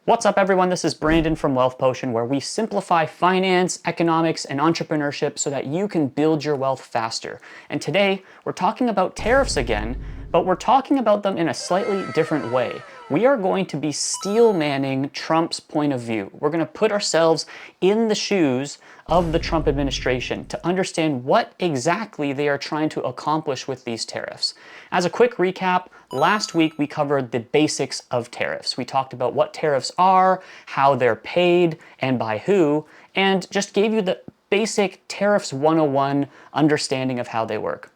What's up, everyone? This is Brandon from Wealth Potion, where we simplify finance, economics, and entrepreneurship so that you can build your wealth faster. And today, we're talking about tariffs again, but we're talking about them in a slightly different way. We are going to be steelmanning Trump's point of view. We're going to put ourselves in the shoes of the Trump administration to understand what exactly they are trying to accomplish with these tariffs. As a quick recap, last week we covered the basics of tariffs. We talked about what tariffs are, how they're paid, and by who, and just gave you the basic Tariffs 101 understanding of how they work.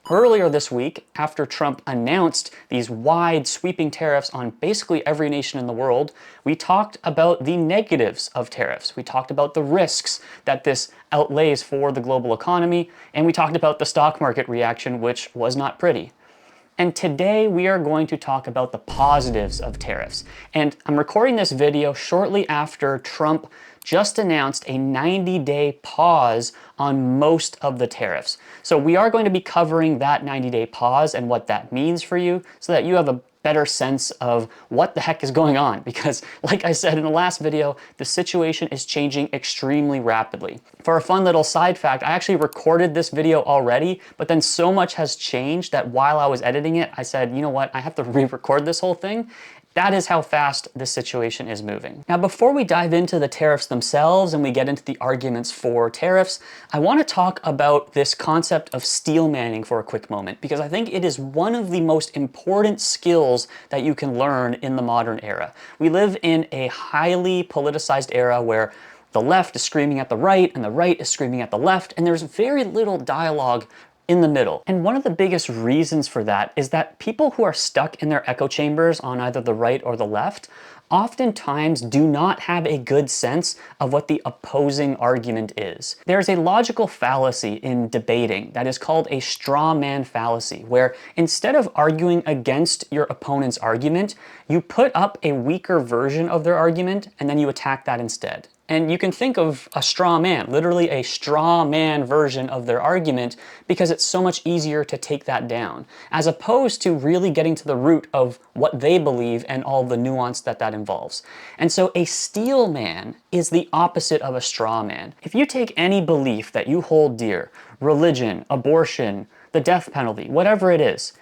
Earlier this week, after Trump announced these wide sweeping tariffs on basically every nation in the world, we talked about the negatives of tariffs. We talked about the risks that this outlays for the global economy, and we talked about the stock market reaction, which was not pretty. And today we are going to talk about the positives of tariffs. And I'm recording this video shortly after Trump just announced a 90-day pause on most of the tariffs. So we are going to be covering that 90-day pause and what that means for you so that you have a better sense of what the heck is going on. Because like I said in the last video, the situation is changing extremely rapidly. For a fun little side fact, I actually recorded this video already, but then so much has changed that while I was editing it, I said, you know what, I have to re-record this whole thing. That is how fast this situation is moving. Now, before we dive into the tariffs themselves and we get into the arguments for tariffs, I want to talk about this concept of steelmanning for a quick moment, because I think it is one of the most important skills that you can learn in the modern era. We live in a highly politicized era where the left is screaming at the right and the right is screaming at the left, and there's very little dialogue in the middle. And one of the biggest reasons for that is that people who are stuck in their echo chambers on either the right or the left oftentimes do not have a good sense of what the opposing argument is. There's a logical fallacy in debating that is called a straw man fallacy, where instead of arguing against your opponent's argument, you put up a weaker version of their argument and then you attack that instead. And you can think of a straw man, literally a straw man version of their argument, because it's so much easier to take that down, as opposed to really getting to the root of what they believe and all the nuance that that involves. And so a steel man is the opposite of a straw man. If you take any belief that you hold dear, religion, abortion, the death penalty, whatever it is,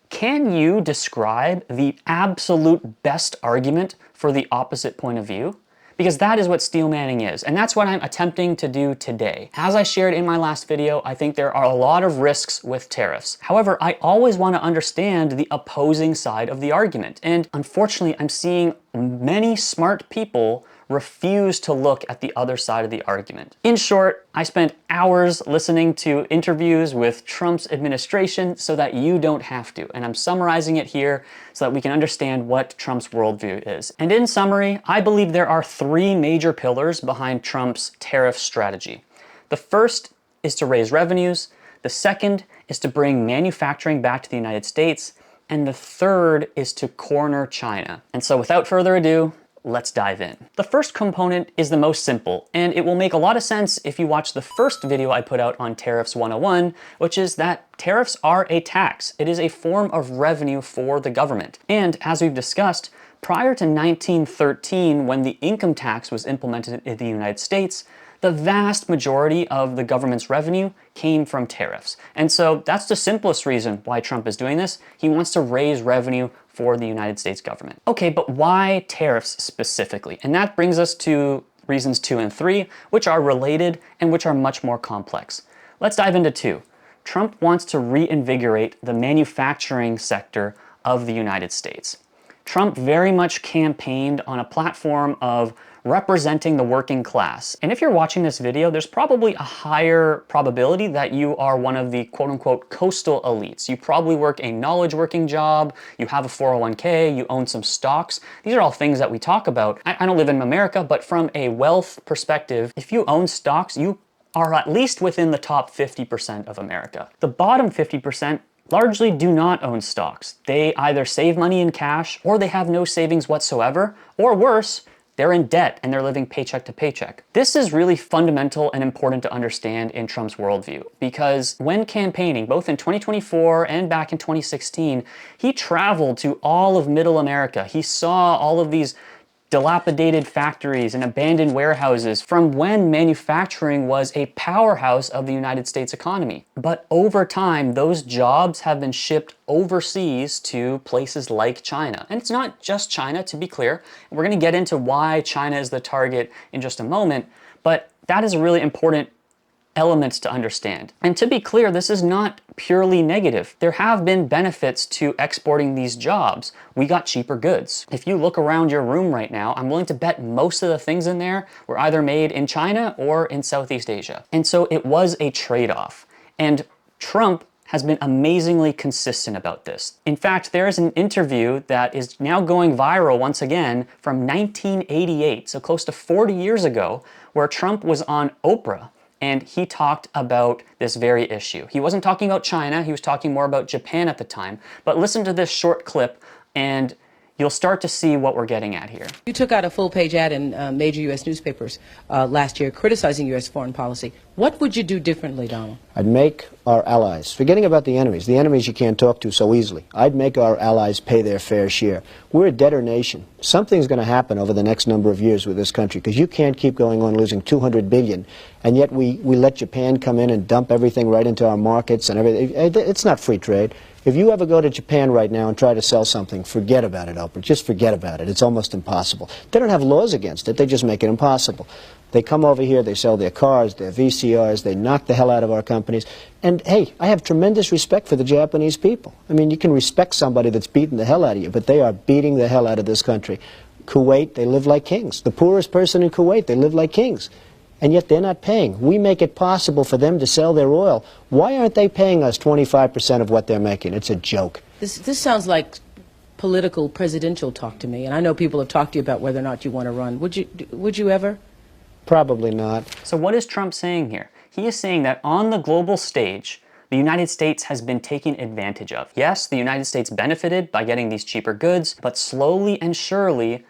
can you describe the absolute best argument for the opposite point of view? Because that is what steelmanning is, and that's what I'm attempting to do today. As I shared in my last video, I think there are a lot of risks with tariffs. However, I always want to understand the opposing side of the argument, and unfortunately, I'm seeing many smart people refuse to look at the other side of the argument. In short, I spent hours listening to interviews with Trump's administration so that you don't have to, and I'm summarizing it here so that we can understand what Trump's worldview is. And in summary, I believe there are three major pillars behind Trump's tariff strategy. The first is to raise revenues, the second is to bring manufacturing back to the United States, and the third is to corner China. And so without further ado, let's dive in. The first component is the most simple, and it will make a lot of sense if you watch the first video I put out on Tariffs 101, which is that tariffs are a tax. It is a form of revenue for the government. And as we've discussed, prior to 1913, when the income tax was implemented in the United States, the vast majority of the government's revenue came from tariffs. And so that's the simplest reason why Trump is doing this. He wants to raise revenue for the United States government. Okay, but why tariffs specifically? And that brings us to reasons 2 and 3, which are related and which are much more complex. Let's dive into 2. Trump wants to reinvigorate the manufacturing sector of the United States. Trump very much campaigned on a platform of representing the working class. And if you're watching this video, there's probably a higher probability that you are one of the quote-unquote coastal elites. You probably work a knowledge working job, you have a 401k, you own some stocks. These are all things that we talk about. I don't live in America, but from a wealth perspective, if you own stocks, you are at least within the top 50% of America. The bottom 50% largely do not own stocks. They either save money in cash, or they have no savings whatsoever, or worse, they're in debt and they're living paycheck to paycheck. This is really fundamental and important to understand in Trump's worldview, because when campaigning, both in 2024 and back in 2016, he traveled to all of middle America. He saw all of these dilapidated factories and abandoned warehouses from when manufacturing was a powerhouse of the United States economy. But over time, those jobs have been shipped overseas to places like China. And it's not just China, to be clear. We're going to get into why China is the target in just a moment, but that is a really important elements to understand. And to be clear, this is not purely negative. There have been benefits to exporting these jobs. We got cheaper goods. If you look around your room right now, I'm willing to bet most of the things in there were either made in China or in Southeast Asia. And so it was a trade-off. And Trump has been amazingly consistent about this. In fact, there is an interview that is now going viral once again from 1988, so close to 40 years ago, where Trump was on Oprah. And he talked about this very issue. He wasn't talking about China, he was talking more about Japan at the time. But listen to this short clip and you'll start to see what we're getting at here. You took out a full-page ad in major U.S. newspapers last year criticizing U.S. foreign policy. What would you do differently, Donald? I'd make our allies, forgetting about the enemies you can't talk to so easily, I'd make our allies pay their fair share. We're a debtor nation. Something's going to happen over the next number of years with this country, because you can't keep going on losing $200 billion, and yet we let Japan come in and dump everything right into our markets and everything. It's not free trade. If you ever go to Japan right now and try to sell something, forget about it, Oprah. Just forget about it. It's almost impossible. They don't have laws against it. They just make it impossible. They come over here, they sell their cars, their VCRs, they knock the hell out of our companies. And, hey, I have tremendous respect for the Japanese people. I mean, you can respect somebody that's beating the hell out of you, but they are beating the hell out of this country. Kuwait, they live like kings. The poorest person in Kuwait, they live like kings. And yet they're not paying. We make it possible for them to sell their oil. Why aren't they paying us 25% of what they're making? It's a joke. This sounds like political presidential talk to me, and I know people have talked to you about whether or not you want to run. Would you ever? Probably not. So what is Trump saying here? He is saying that on the global stage, the United States has been taken advantage of. Yes, the United States benefited by getting these cheaper goods, but slowly and surely,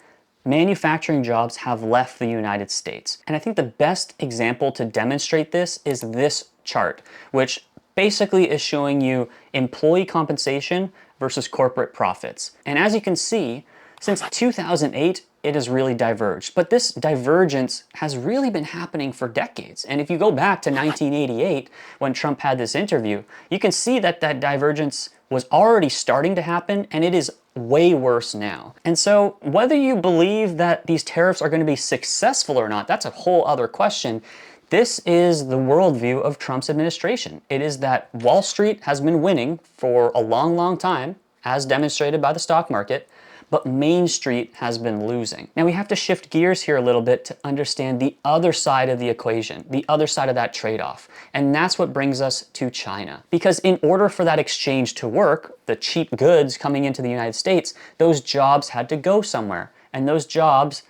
manufacturing jobs have left the United States. And I think the best example to demonstrate this is this chart, which basically is showing you employee compensation versus corporate profits. And as you can see, since 2008, it has really diverged. But this divergence has really been happening for decades. And if you go back to 1988, when Trump had this interview, you can see that that divergence was already starting to happen, and it is way worse now. And so whether you believe that these tariffs are going to be successful or not, that's a whole other question. This is the worldview of Trump's administration. It is that Wall Street has been winning for a long, long time, as demonstrated by the stock market, but Main Street has been losing. Now we have to shift gears here a little bit to understand the other side of the equation, the other side of that trade-off. And that's what brings us to China. Because in order for that exchange to work, the cheap goods coming into the United States, those jobs had to go somewhere. And those jobs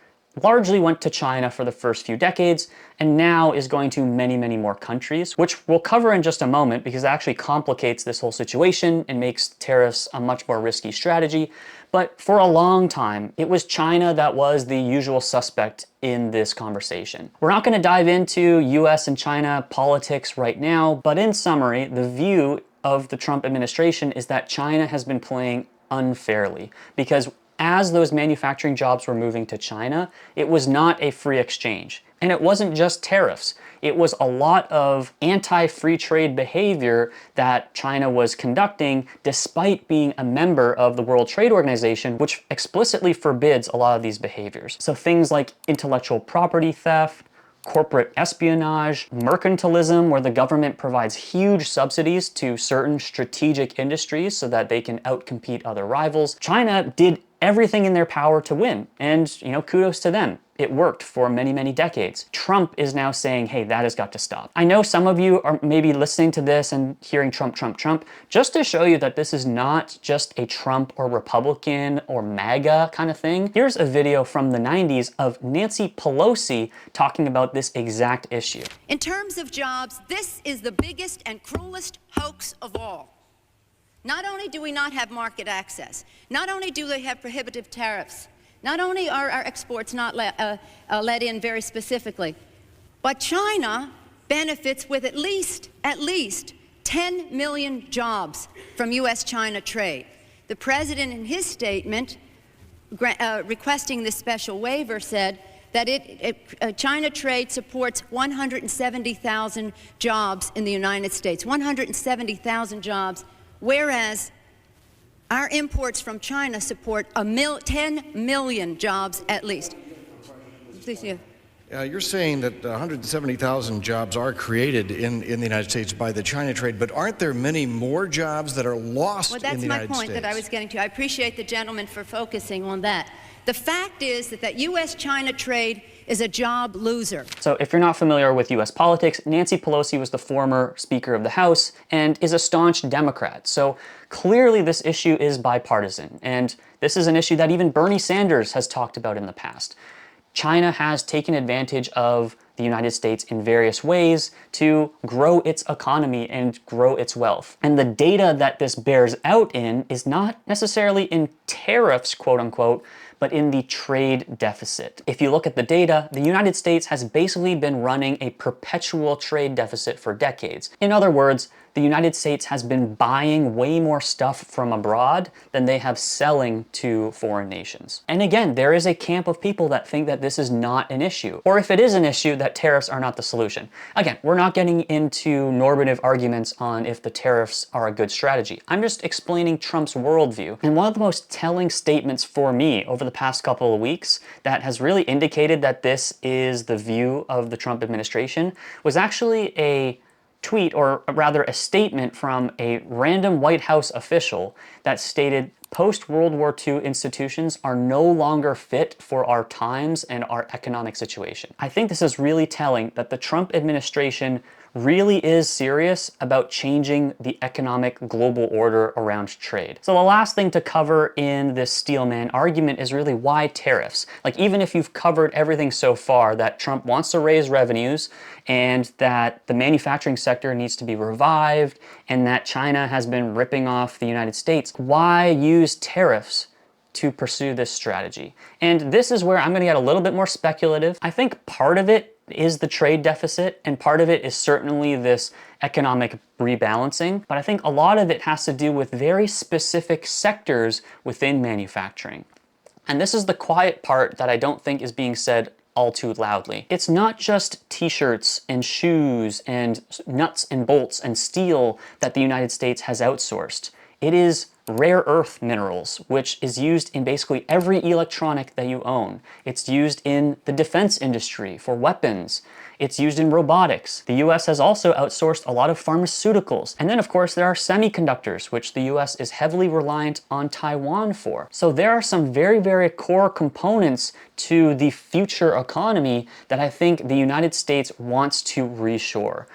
largely went to China for the first few decades, and now is going to many, many more countries, which we'll cover in just a moment because it actually complicates this whole situation and makes tariffs a much more risky strategy. But for a long time, it was China that was the usual suspect in this conversation. We're not going to dive into US and China politics right now, but in summary, the view of the Trump administration is that China has been playing unfairly because as those manufacturing jobs were moving to China, it was not a free exchange. And it wasn't just tariffs. It was a lot of anti-free trade behavior that China was conducting despite being a member of the World Trade Organization, which explicitly forbids a lot of these behaviors. So things like intellectual property theft, corporate espionage, mercantilism, where the government provides huge subsidies to certain strategic industries so that they can outcompete other rivals. China did everything in their power to win, and kudos to them. It worked for many, many decades. Trump is now saying, hey, that has got to stop. I know some of you are maybe listening to this and hearing Trump, Trump, Trump, just to show you that this is not just a Trump or Republican or MAGA kind of thing. Here's a video from the 90s of Nancy Pelosi talking about this exact issue. In terms of jobs, this is the biggest and cruelest hoax of all. Not only do we not have market access, not only do they have prohibitive tariffs, not only are our exports not let in very specifically, but China benefits with at least 10 million jobs from U.S.-China trade. The president in his statement requesting this special waiver said that China trade supports 170,000 jobs in the United States, 170,000 jobs, whereas our imports from China support 10 million jobs at least. Please, yeah. You're saying that 170,000 jobs are created in the United States by the China trade, but aren't there many more jobs that are lost in the United States? Well, that's my point that I was getting to. I appreciate the gentleman for focusing on that. The fact is that U.S.-China trade is a job loser. So if you're not familiar with U.S. politics, Nancy Pelosi was the former Speaker of the House and is a staunch Democrat. So clearly this issue is bipartisan, and this is an issue that even Bernie Sanders has talked about in the past. China has taken advantage of the United States in various ways to grow its economy and grow its wealth. And the data that this bears out in is not necessarily in tariffs, quote unquote, but in the trade deficit. If you look at the data, the United States has basically been running a perpetual trade deficit for decades. In other words, the United States has been buying way more stuff from abroad than they have selling to foreign nations. And again, there is a camp of people that think that this is not an issue, or if it is an issue, that tariffs are not the solution. Again, we're not getting into normative arguments on if the tariffs are a good strategy. I'm just explaining Trump's worldview. And one of the most telling statements for me over the past couple of weeks that has really indicated that this is the view of the Trump administration was actually a tweet, or rather a statement from a random White House official that stated post-World War II institutions are no longer fit for our times and our economic situation. I think this is really telling that the Trump administration really is serious about changing the economic global order around trade. So the last thing to cover in this Steelman argument is really why tariffs? Like, even if you've covered everything so far, that Trump wants to raise revenues and that the manufacturing sector needs to be revived and that China has been ripping off the United States, why use tariffs to pursue this strategy? And this is where I'm going to get a little bit more speculative. I think part of it is the trade deficit, and part of it is certainly this economic rebalancing, but I think a lot of it has to do with very specific sectors within manufacturing. And this is the quiet part that I don't think is being said all too loudly. It's not just t-shirts and shoes and nuts and bolts and steel that the United States has outsourced. It is rare earth minerals, which is used in basically every electronic that you own. It's used in the defense industry for weapons. It's used in robotics. The US has also outsourced a lot of pharmaceuticals. And then of course there are semiconductors, which the US is heavily reliant on Taiwan for. So there are some very, very core components to the future economy that I think the United States wants to reshore.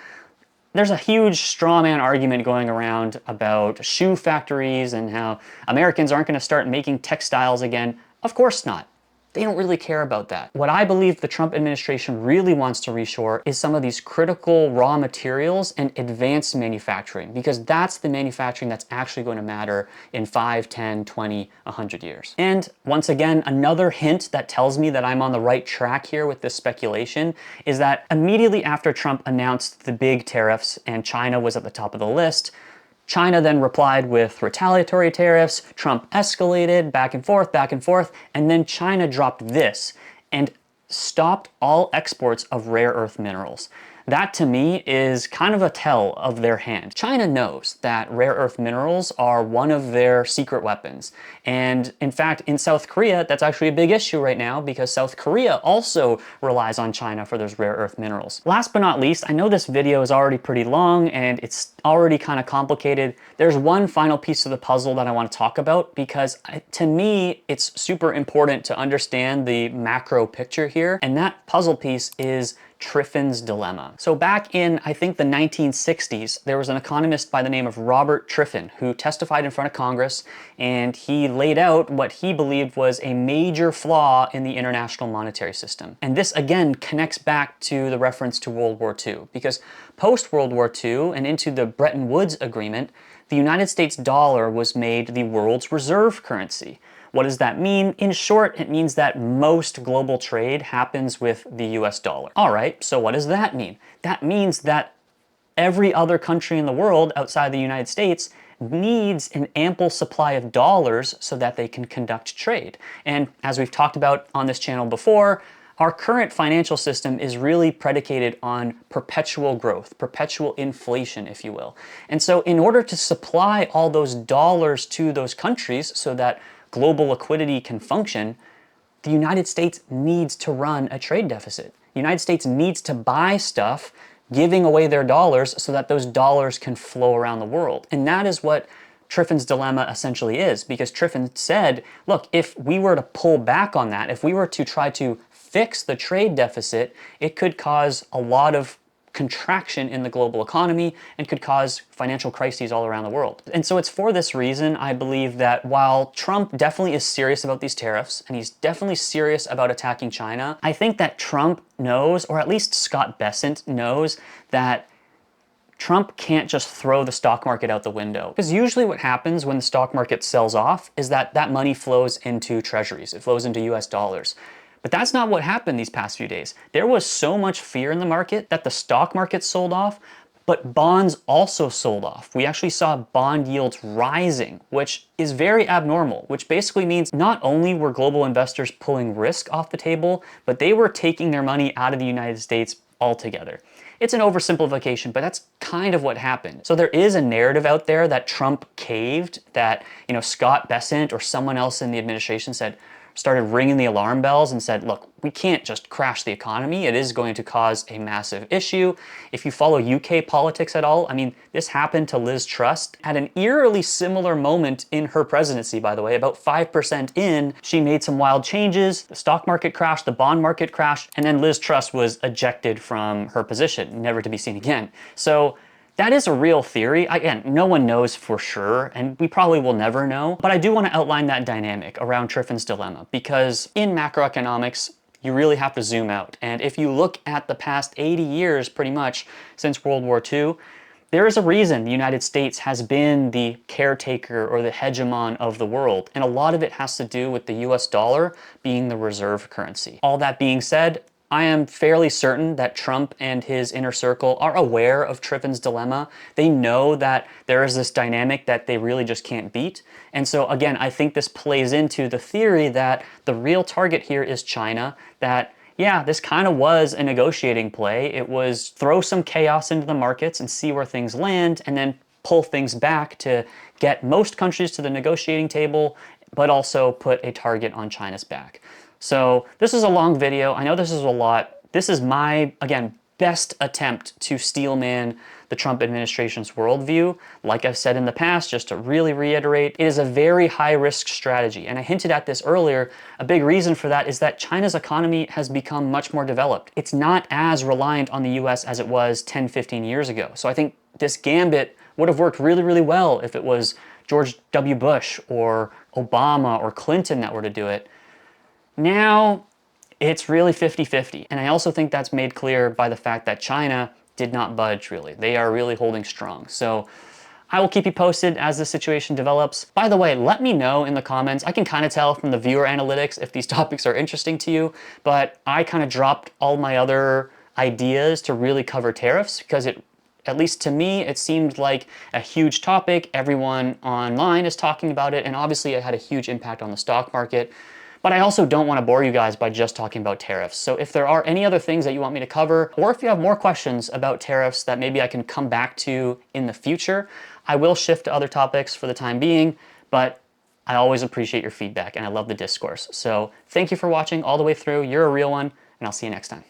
There's a huge straw man argument going around about shoe factories and how Americans aren't going to start making textiles again. Of course not. They don't really care about that. What I believe the Trump administration really wants to reshore is some of these critical raw materials and advanced manufacturing, because that's the manufacturing that's actually going to matter in 5, 10, 20, 100 years. And once again, another hint that tells me that I'm on the right track here with this speculation is that immediately after Trump announced the big tariffs and China was at the top of the list, China then replied with retaliatory tariffs, Trump escalated back and forth, and then China dropped this and stopped all exports of rare earth minerals. That to me is kind of a tell of their hand. China knows that rare earth minerals are one of their secret weapons. And in fact, in South Korea, that's actually a big issue right now because South Korea also relies on China for those rare earth minerals. Last but not least, I know this video is already pretty long and it's already kind of complicated. There's one final piece of the puzzle that I want to talk about because to me, it's super important to understand the macro picture here. And that puzzle piece is Triffin's Dilemma. So back in, I think, the 1960s, there was an economist by the name of Robert Triffin who testified in front of Congress, and he laid out what he believed was a major flaw in the international monetary system. And this, again, connects back to the reference to World War II, because post-World War II and into the Bretton Woods Agreement, the United States dollar was made the world's reserve currency. What does that mean? In short, it means that most global trade happens with the US dollar. All right, so what does that mean? That means that every other country in the world outside the United States needs an ample supply of dollars so that they can conduct trade. And as we've talked about on this channel before, our current financial system is really predicated on perpetual growth, perpetual inflation, if you will. And so in order to supply all those dollars to those countries so that global liquidity can function, the United States needs to run a trade deficit. The United States needs to buy stuff, giving away their dollars so that those dollars can flow around the world. And that is what Triffin's dilemma essentially is, because Triffin said, look, if we were to pull back on that, if we were to try to fix the trade deficit, it could cause a lot of contraction in the global economy and could cause financial crises all around the world. And so it's for this reason, I believe, that while Trump definitely is serious about these tariffs and he's definitely serious about attacking China, I think that Trump knows, or at least Scott Bessent knows, that Trump can't just throw the stock market out the window. Because usually what happens when the stock market sells off is that that money flows into treasuries. It flows into US dollars. But that's not what happened these past few days. There was so much fear in the market that the stock market sold off, but bonds also sold off. We actually saw bond yields rising, which is very abnormal, which basically means not only were global investors pulling risk off the table, but they were taking their money out of the United States altogether. It's an oversimplification, but that's kind of what happened. So there is a narrative out there that Trump caved, that, Scott Bessent or someone else in the administration started ringing the alarm bells and said, look, we can't just crash the economy. It is going to cause a massive issue. If you follow UK politics at all, this happened to Liz Truss at an eerily similar moment in her presidency, by the way. About 5% in, she made some wild changes. The stock market crashed, the bond market crashed, and then Liz Truss was ejected from her position, never to be seen again. So that is a real theory. Again, no one knows for sure, and we probably will never know. But I do want to outline that dynamic around Triffin's dilemma, because in macroeconomics, you really have to zoom out. And if you look at the past 80 years, pretty much, since World War II, there is a reason the United States has been the caretaker or the hegemon of the world. And a lot of it has to do with the US dollar being the reserve currency. All that being said, I am fairly certain that Trump and his inner circle are aware of Triffin's dilemma. They know that there is this dynamic that they really just can't beat. And so again, I think this plays into the theory that the real target here is China, that yeah, this kind of was a negotiating play. It was throw some chaos into the markets and see where things land, and then pull things back to get most countries to the negotiating table, but also put a target on China's back. So this is a long video. I know this is a lot. This is my, again, best attempt to steelman the Trump administration's worldview. Like I've said in the past, just to really reiterate, it is a very high-risk strategy. And I hinted at this earlier. A big reason for that is that China's economy has become much more developed. It's not as reliant on the US as it was 10, 15 years ago. So I think this gambit would have worked really, really well if it was George W. Bush or Obama or Clinton that were to do it. Now, it's really 50-50. And I also think that's made clear by the fact that China did not budge, really. They are really holding strong. So I will keep you posted as the situation develops. By the way, let me know in the comments. I can kind of tell from the viewer analytics if these topics are interesting to you, but I kind of dropped all my other ideas to really cover tariffs because at least to me, it seemed like a huge topic. Everyone online is talking about it, and obviously it had a huge impact on the stock market. But I also don't want to bore you guys by just talking about tariffs. So if there are any other things that you want me to cover, or if you have more questions about tariffs that maybe I can come back to in the future, I will shift to other topics for the time being, but I always appreciate your feedback and I love the discourse. So thank you for watching all the way through. You're a real one, and I'll see you next time.